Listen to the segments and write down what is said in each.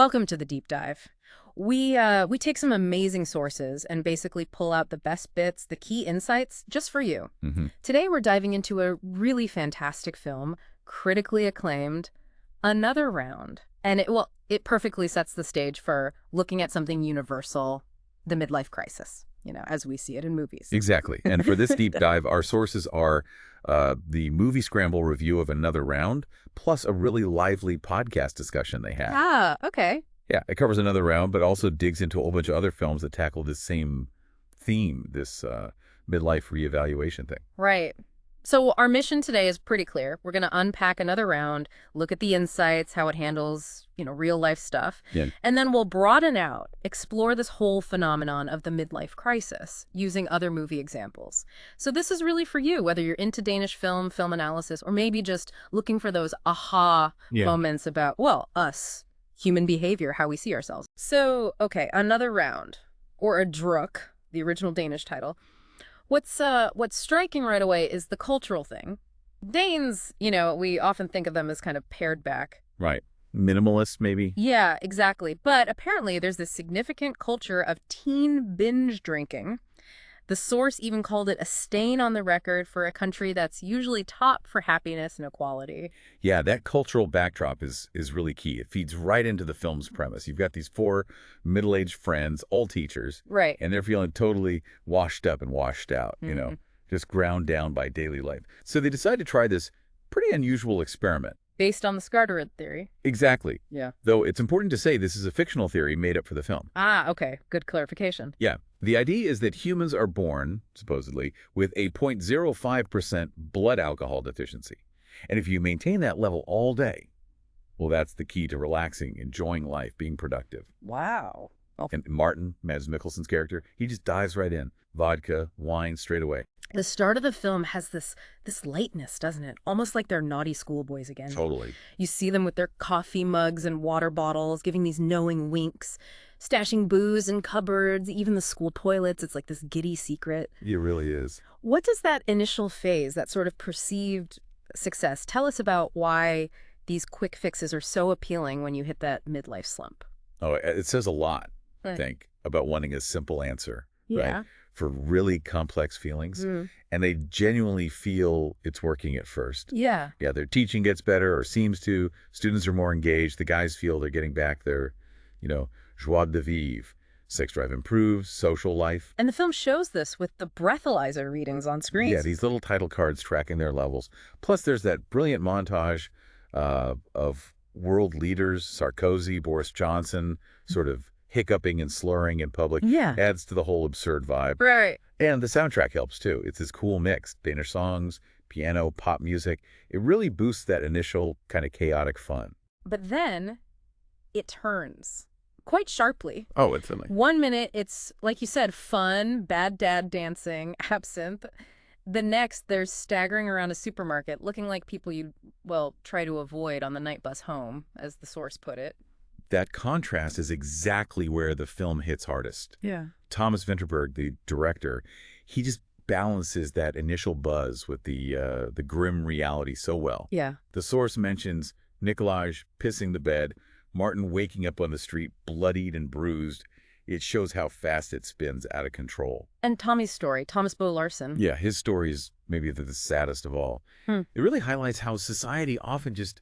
Welcome to the deep dive. We take some amazing sources and basically pull out the best bits, the key insights, just for you. Today we're diving into a really fantastic film, critically acclaimed, Another Round. And it perfectly sets the stage for looking at something universal, the midlife crisis, as we see it in movies. Exactly. And for this deep dive, our sources are the Moviescramble review of Another Round, plus a really lively podcast discussion they had. Ah, okay. Yeah, it covers Another Round, but also digs into a whole bunch of other films that tackle this same theme, this midlife reevaluation thing. Right. So our mission today is pretty clear. We're going to unpack Another Round, look at the insights, how it handles, real life stuff. Yeah. And then we'll broaden out, explore this whole phenomenon of the midlife crisis using other movie examples. So this is really for you, whether you're into Danish film analysis, or maybe just looking for those aha moments about, us, human behavior, how we see ourselves. So, okay, Another Round, or a druk, the original Danish title. What's striking right away is the cultural thing. Danes, we often think of them as kind of pared back. Right. Minimalist, maybe? Yeah, exactly. But apparently there's this significant culture of teen binge drinking. The source even called it a stain on the record for a country that's usually top for happiness and equality. Yeah, that cultural backdrop is really key. It feeds right into the film's premise. You've got these four middle-aged friends, all teachers. Right. And they're feeling totally washed up and washed out, just ground down by daily life. So they decide to try this pretty unusual experiment. Based on the Skarderud theory. Exactly. Yeah. Though it's important to say this is a fictional theory made up for the film. Ah, okay. Good clarification. Yeah. The idea is that humans are born, supposedly, with a 0.05% blood alcohol deficiency. And if you maintain that level all day, well, that's the key to relaxing, enjoying life, being productive. Wow. Oh. And Martin, Mads Mikkelsen's character, he just dives right in. Vodka, wine, straight away. The start of the film has this lightness, doesn't it? Almost like they're naughty schoolboys again. Totally. You see them with their coffee mugs and water bottles, giving these knowing winks, stashing booze in cupboards, even the school toilets. It's like this giddy secret. It really is. What does that initial phase, that sort of perceived success, tell us about why these quick fixes are so appealing when you hit that midlife slump? Oh, it says a lot, Right. I think, about wanting a simple answer. Yeah. Right? For really complex feelings. And they genuinely feel it's working at first. Yeah. Yeah, their teaching gets better or seems to. Students are more engaged. The guys feel they're getting back their, joie de vivre. Sex drive improves, social life. And the film shows this with the breathalyzer readings on screens. Yeah, these little title cards tracking their levels. Plus, there's that brilliant montage of world leaders, Sarkozy, Boris Johnson, sort of hiccuping and slurring in public. Yeah. Adds to the whole absurd vibe. Right. And the soundtrack helps, too. It's this cool mix. Danish songs, piano, pop music. It really boosts that initial kind of chaotic fun. But then it turns quite sharply. Oh, instantly. 1 minute, it's, like you said, fun, bad dad dancing, absinthe. The next, they're staggering around a supermarket, looking like people you'd, try to avoid on the night bus home, as the source put it. That contrast is exactly where the film hits hardest. Yeah. Thomas Vinterberg, the director, he just balances that initial buzz with the grim reality so well. Yeah. The source mentions Nikolaj pissing the bed, Martin waking up on the street bloodied and bruised. It shows how fast it spins out of control. And Tommy's story, Thomas Bo Larsen. Yeah, his story is maybe the saddest of all. It really highlights how society often just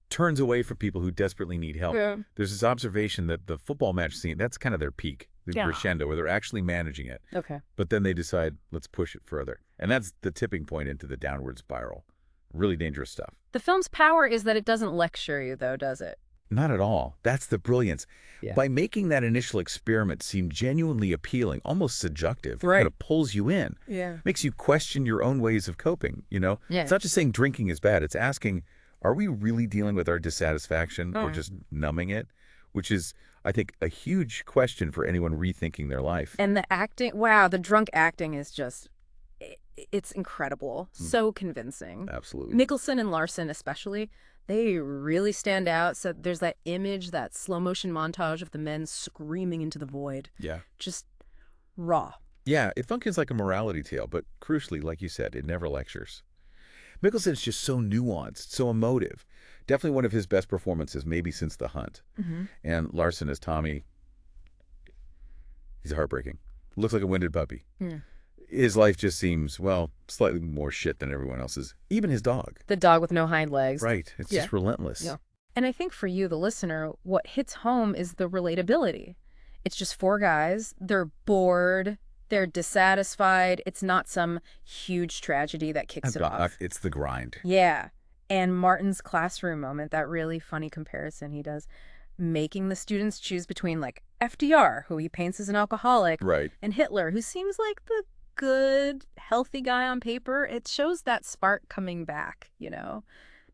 turns away from people who desperately need help. Yeah. There's this observation that the football match scene, that's kind of their peak, the crescendo, where they're actually managing it. Okay. But then they decide, let's push it further. And that's the tipping point into the downward spiral. Really dangerous stuff. The film's power is that it doesn't lecture you, though, does it? Not at all. That's the brilliance. Yeah. By making that initial experiment seem genuinely appealing, almost seductive, Right. kind of pulls you in. Yeah. Makes you question your own ways of coping, Yeah. It's not just saying drinking is bad. It's asking, are we really dealing with our dissatisfaction or just numbing it? Which is, I think, a huge question for anyone rethinking their life. And the acting, wow, the drunk acting is just, it's incredible. So convincing. Absolutely. Mikkelsen and Larsen especially, they really stand out. So there's that image, that slow motion montage of the men screaming into the void. Yeah. Just raw. Yeah, it functions like a morality tale, but crucially, like you said, it never lectures. Mikkelsen's just so nuanced, so emotive. Definitely one of his best performances, maybe since The Hunt. And Larson as Tommy, he's heartbreaking. Looks like a winded puppy. His life just seems, well, slightly more shit than everyone else's. Even his dog. The dog with no hind legs. Right. It's just relentless. Yeah. And I think for you, the listener, what hits home is the relatability. It's just four guys. They're bored. They're dissatisfied. It's not some huge tragedy that kicks it off. It's the grind. Yeah. And Martin's classroom moment, that really funny comparison he does, making the students choose between like FDR, who he paints as an alcoholic, Right. and Hitler, who seems like the good, healthy guy on paper. It shows that spark coming back, you know,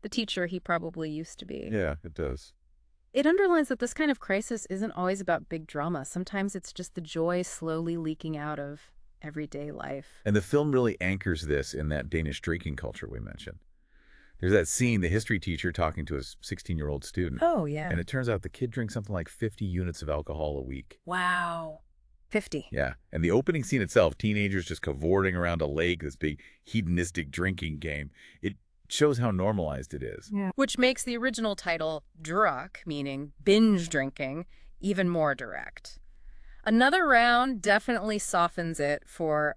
the teacher he probably used to be. Yeah, it does. It underlines that this kind of crisis isn't always about big drama. Sometimes it's just the joy slowly leaking out of everyday life. And the film really anchors this in that Danish drinking culture we mentioned. There's that scene, the history teacher talking to his 16-year-old student. Oh, yeah. And it turns out the kid drinks something like 50 units of alcohol a week. Wow. 50. Yeah. And the opening scene itself, teenagers just cavorting around a lake, this big hedonistic drinking game. It shows how normalized it is. Yeah. Which makes the original title, Druck, meaning binge drinking, even more direct. Another round definitely softens it for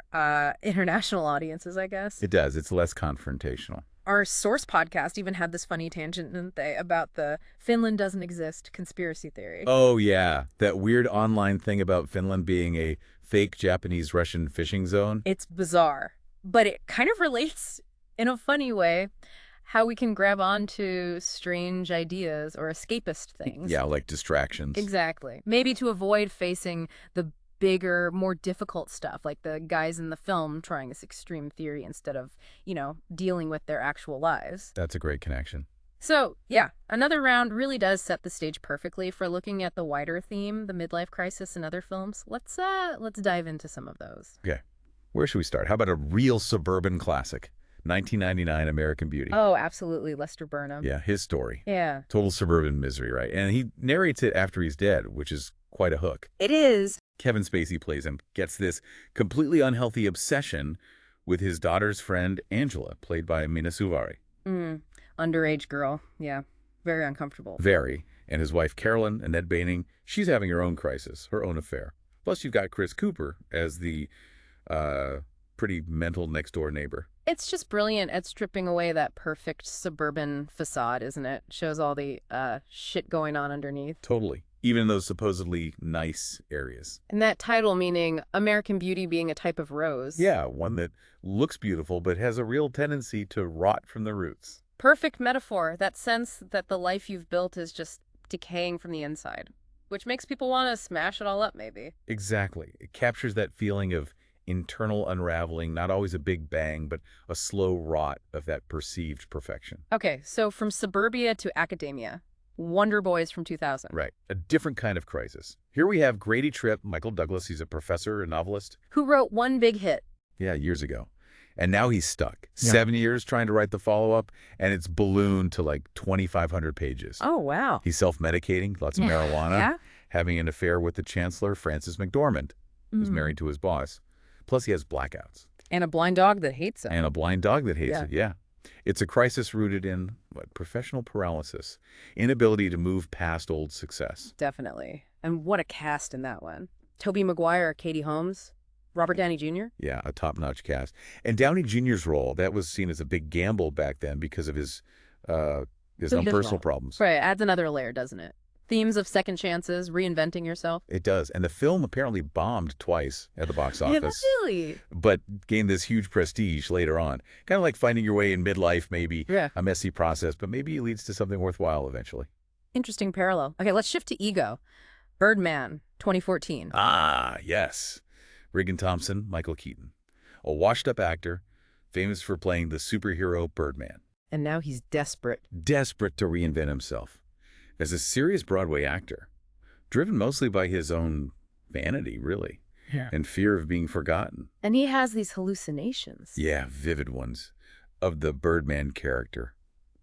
international audiences, I guess. It does. It's less confrontational. Our Source podcast even had this funny tangent, didn't they, about the Finland doesn't exist conspiracy theory. Oh, yeah. That weird online thing about Finland being a fake Japanese-Russian fishing zone. It's bizarre, but it kind of relates in a funny way how we can grab onto strange ideas or escapist things. Yeah, like distractions. Exactly. Maybe to avoid facing the bigger, more difficult stuff, like the guys in the film trying this extreme theory instead of, you know, dealing with their actual lives. That's a great connection. So, yeah, another round really does set the stage perfectly for looking at the wider theme, the midlife crisis in other films. Let's dive into some of those. Okay. Where should we start? How about a real suburban classic? 1999 American Beauty. Oh, absolutely. Lester Burnham. Yeah, his story. Yeah. Total suburban misery, right? And he narrates it after he's dead, which is quite a hook. It is. Kevin Spacey plays him, gets this completely unhealthy obsession with his daughter's friend, Angela, played by Mina Suvari. Underage girl. Yeah. Very uncomfortable. Very. And his wife, Carolyn, Annette Bening, she's having her own crisis, her own affair. Plus, you've got Chris Cooper as the pretty mental next-door neighbor. It's just brilliant at stripping away that perfect suburban facade, isn't it? Shows all the shit going on underneath. Totally. Even in those supposedly nice areas. And that title meaning American Beauty being a type of rose. Yeah, one that looks beautiful but has a real tendency to rot from the roots. Perfect metaphor. That sense that the life you've built is just decaying from the inside, which makes people want to smash it all up, maybe. Exactly. It captures that feeling of internal unraveling, not always a big bang, but a slow rot of that perceived perfection. Okay, so from suburbia to academia. Wonder Boys from 2000. Right. A different kind of crisis. Here we have Grady Tripp, Michael Douglas. He's a professor, a novelist. Who wrote one big hit. Yeah, years ago. And now he's stuck. Yeah. 7 years trying to write the follow-up, and it's ballooned to like 2,500 pages. Oh, wow. He's self-medicating, lots of marijuana, Yeah? having an affair with the chancellor, Frances McDormand, who's married to his boss. Plus, he has blackouts. And a blind dog that hates him. And a blind dog that hates it, yeah. It's a crisis rooted in professional paralysis, inability to move past old success. Definitely. And what a cast in that one. Tobey Maguire, Katie Holmes, Robert Downey Jr. Yeah, a top-notch cast. And Downey Jr.'s role, that was seen as a big gamble back then because of his own personal problems. Right, adds another layer, doesn't it? Themes of second chances, reinventing yourself. It does. And the film apparently bombed twice at the box office. Yeah, really? But gained this huge prestige later on. Kind of like finding your way in midlife, maybe. Yeah. A messy process, but maybe it leads to something worthwhile eventually. Interesting parallel. Okay, let's shift to Ego. Birdman, 2014. Ah, yes. Regan Thompson, Michael Keaton. A washed-up actor, famous for playing the superhero Birdman. And now he's desperate. Desperate to reinvent himself. As a serious Broadway actor, driven mostly by his own vanity, really, and fear of being forgotten. And he has these hallucinations. Yeah, vivid ones, of the Birdman character,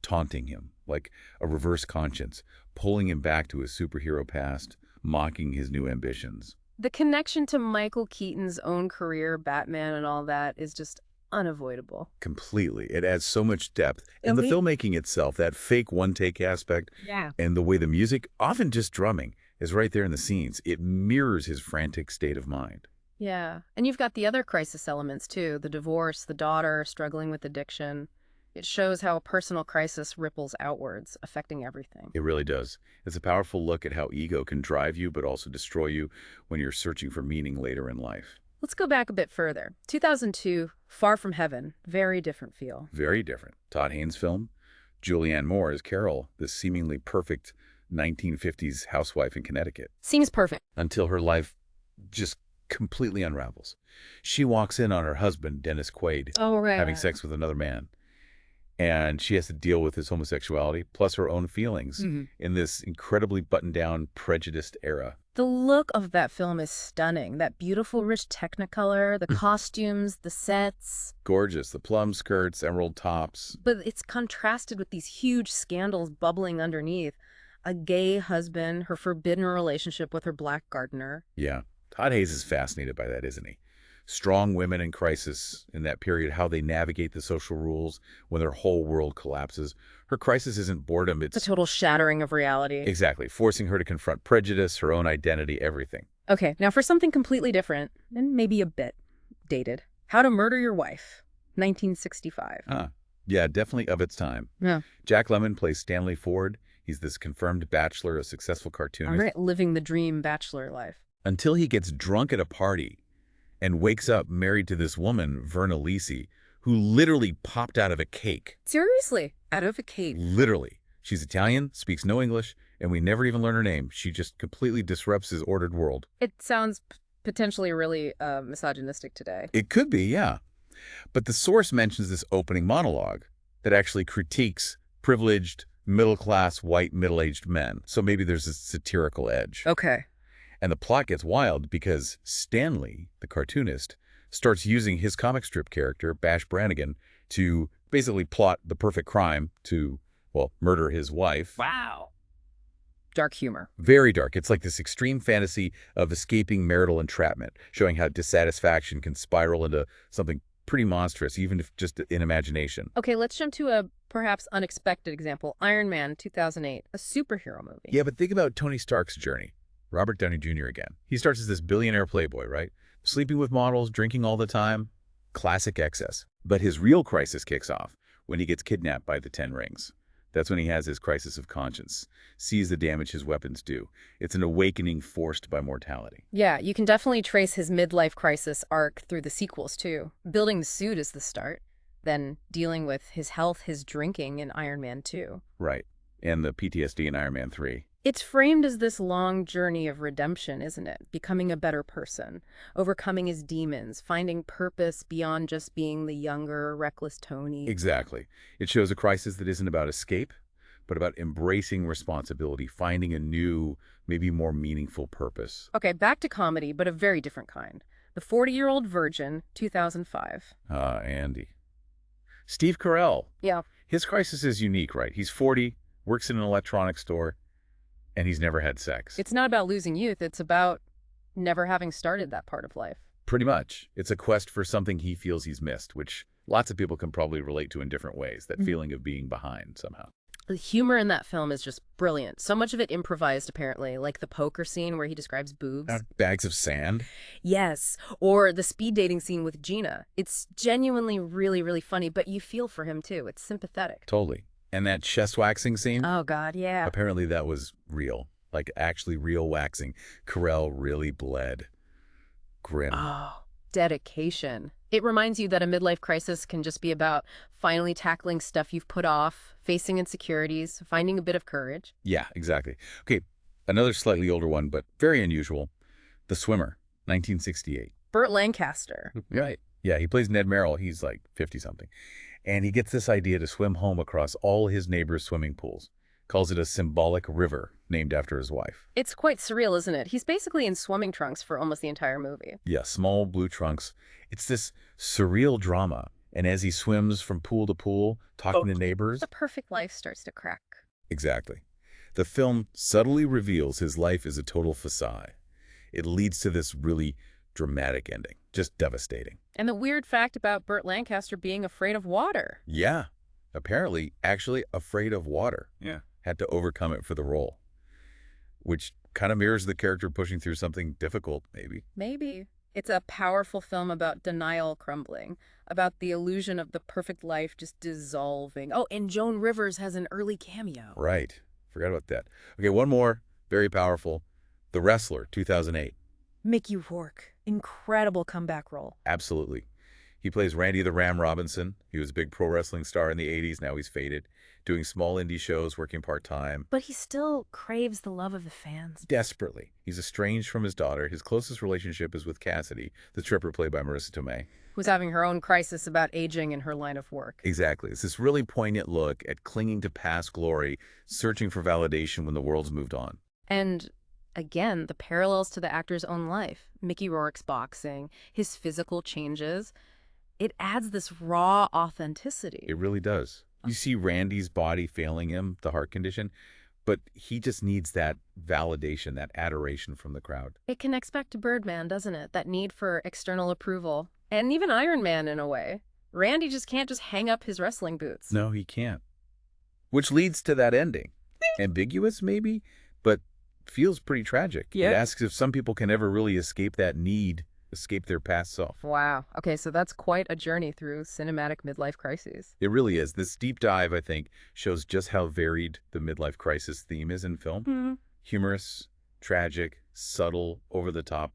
taunting him, like a reverse conscience, pulling him back to his superhero past, mocking his new ambitions. The connection to Michael Keaton's own career, Batman and all that, is just unavoidable. Completely. It adds so much depth. And the Okay. filmmaking itself, that fake one-take aspect, Yeah. and the way the music, often just drumming, is right there in the scenes. It mirrors his frantic state of mind. Yeah. And you've got the other crisis elements too, the divorce, the daughter struggling with addiction. It shows how a personal crisis ripples outwards, affecting everything. It really does. It's a powerful look at how ego can drive you but also destroy you when you're searching for meaning later in life. Let's go back a bit further. 2002, Far From Heaven, very different feel. Very different. Todd Haynes' film. Julianne Moore as Carol, this seemingly perfect 1950s housewife in Connecticut, Seems perfect. until her life just completely unravels. She walks in on her husband, Dennis Quaid, Oh, right. having sex with another man. And she has to deal with his homosexuality, plus her own feelings, in this incredibly buttoned-down, prejudiced era. The look of that film is stunning. That beautiful, rich technicolor, the costumes, the sets. Gorgeous. The plum skirts, emerald tops. But it's contrasted with these huge scandals bubbling underneath. A gay husband, her forbidden relationship with her black gardener. Yeah. Todd Haynes is fascinated by that, isn't he? Strong women in crisis in that period, how they navigate the social rules when their whole world collapses. Her crisis isn't boredom, It's it's a total shattering of reality. exactly forcing her to confront prejudice, her own identity, everything. Okay, now for something completely different, and maybe a bit dated. How to Murder Your Wife, 1965. Yeah, definitely of its time. Yeah. Jack Lemmon plays Stanley Ford. He's this confirmed bachelor, a successful All cartoonist, right, living the dream bachelor life. until he gets drunk at a party and wakes up married to this woman, Verna Lisi, who literally popped out of a cake. Seriously, out of a cave. Literally. She's Italian, speaks no English, and we never even learn her name. She just completely disrupts his ordered world. It sounds potentially really misogynistic today. It could be, yeah. But the source mentions this opening monologue that actually critiques privileged, middle-class, white, middle-aged men. So maybe there's a satirical edge. Okay. And the plot gets wild because Stanley, the cartoonist, starts using his comic strip character, Bash Brannigan, to basically plot the perfect crime to, well, murder his wife. Wow. Dark humor. Very dark. It's like this extreme fantasy of escaping marital entrapment, showing how dissatisfaction can spiral into something pretty monstrous, even if just in imagination. Okay, let's jump to a perhaps unexpected example. Iron Man, 2008, a superhero movie. Yeah, but think about Tony Stark's journey. Robert Downey Jr. again. He starts as this billionaire playboy, right? Sleeping with models, drinking all the time. Classic excess. But his real crisis kicks off when he gets kidnapped by the Ten Rings. That's when he has his crisis of conscience, sees the damage his weapons do. It's an awakening forced by mortality. Yeah, you can definitely trace his midlife crisis arc through the sequels, too. Building the suit is the start, then dealing with his health, his drinking in Iron Man 2. Right. And the PTSD in Iron Man 3. It's framed as this long journey of redemption, isn't it? Becoming a better person, overcoming his demons, finding purpose beyond just being the younger, reckless Tony. Exactly. It shows a crisis that isn't about escape, but about embracing responsibility, finding a new, maybe more meaningful purpose. Okay, back to comedy, but a very different kind. The 40-Year-Old Virgin, 2005. Andy. Steve Carell. Yeah. His crisis is unique, right? He's 40, works in an electronics store, and he's never had sex. It's not about losing youth. It's about never having started that part of life. Pretty much. It's a quest for something he feels he's missed, which lots of people can probably relate to in different ways, that feeling of being behind somehow. The humor in that film is just brilliant. So much of it improvised, apparently, like the poker scene where he describes boobs. Bags of sand? Yes, or the speed dating scene with Gina. It's genuinely really, really funny, but you feel for him, too. It's sympathetic. Totally. And that chest waxing scene? Oh, God, yeah. Apparently that was real. Like actually real waxing. Carell really bled. Grim. Oh, dedication. It reminds you that a midlife crisis can just be about finally tackling stuff you've put off, facing insecurities, finding a bit of courage. Yeah, exactly. Okay, another slightly older one, but very unusual. The Swimmer, 1968. Burt Lancaster. Right. Yeah, he plays Ned Merrill. He's like 50-something. And he gets this idea to swim home across all his neighbors' swimming pools. Calls it a symbolic river named after his wife. It's quite surreal, isn't it? He's basically in swimming trunks for almost the entire movie. Yeah, small blue trunks. It's this surreal drama. And as he swims from pool to pool, talking to neighbors... The perfect life starts to crack. Exactly. The film subtly reveals his life is a total facade. It leads to this really dramatic ending. Just devastating. And the weird fact about Burt Lancaster being afraid of water. Yeah. Apparently, actually afraid of water. Yeah. Had to overcome it for the role. Which kind of mirrors the character pushing through something difficult, maybe. Maybe. It's a powerful film about denial crumbling, about the illusion of the perfect life just dissolving. Oh, and Joan Rivers has an early cameo. Right. Forgot about that. Okay, one more. Very powerful. The Wrestler, 2008. Mickey Rourke. Incredible comeback role. Absolutely. He plays Randy the Ram Robinson. He was a big pro wrestling star in the 80s. Now he's faded. Doing small indie shows, working part-time. But he still craves the love of the fans. Desperately. He's estranged from his daughter. His closest relationship is with Cassidy, the stripper played by Marissa Tomei. Who's having her own crisis about aging in her line of work. Exactly. It's this really poignant look at clinging to past glory, searching for validation when the world's moved on. And again, the parallels to the actor's own life. Mickey Rourke's boxing, his physical changes. It adds this raw authenticity. It really does. You see Randy's body failing him, the heart condition, but he just needs that validation, that adoration from the crowd. It connects back to Birdman, doesn't it? That need for external approval. And even Iron Man in a way. Randy just can't just hang up his wrestling boots. No, he can't. Which leads to that ending. Ambiguous, maybe, but feels pretty tragic. Yeah. It asks if some people can ever really escape that need, escape their past self. Wow. Okay, so that's quite a journey through cinematic midlife crises. It really is. This deep dive, I think, shows just how varied the midlife crisis theme is in film. Mm-hmm. Humorous, tragic, subtle, over the top,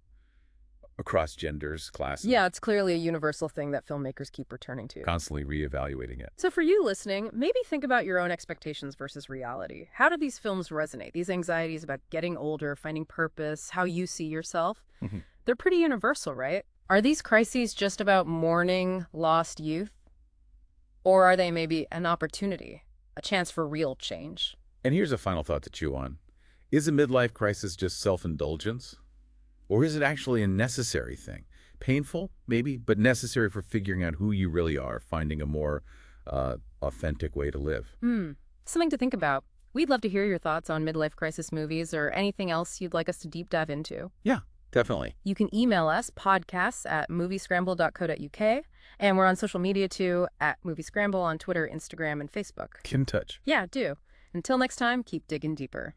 across genders, classes. Yeah, it's clearly a universal thing that filmmakers keep returning to. Constantly reevaluating it. So for you listening, maybe think about your own expectations versus reality. How do these films resonate? These anxieties about getting older, finding purpose, how you see yourself? Mm-hmm. They're pretty universal, right? Are these crises just about mourning lost youth? Or are they maybe an opportunity, a chance for real change? And here's a final thought to chew on. Is a midlife crisis just self-indulgence? Or is it actually a necessary thing? Painful, maybe, but necessary for figuring out who you really are, finding a more authentic way to live. Something to think about. We'd love to hear your thoughts on midlife crisis movies or anything else you'd like us to deep dive into. Yeah, definitely. You can email us, podcasts@moviescramble.co.uk, and we're on social media too, @Moviescramble on Twitter, Instagram, and Facebook. Get in touch. Yeah, do. Until next time, keep digging deeper.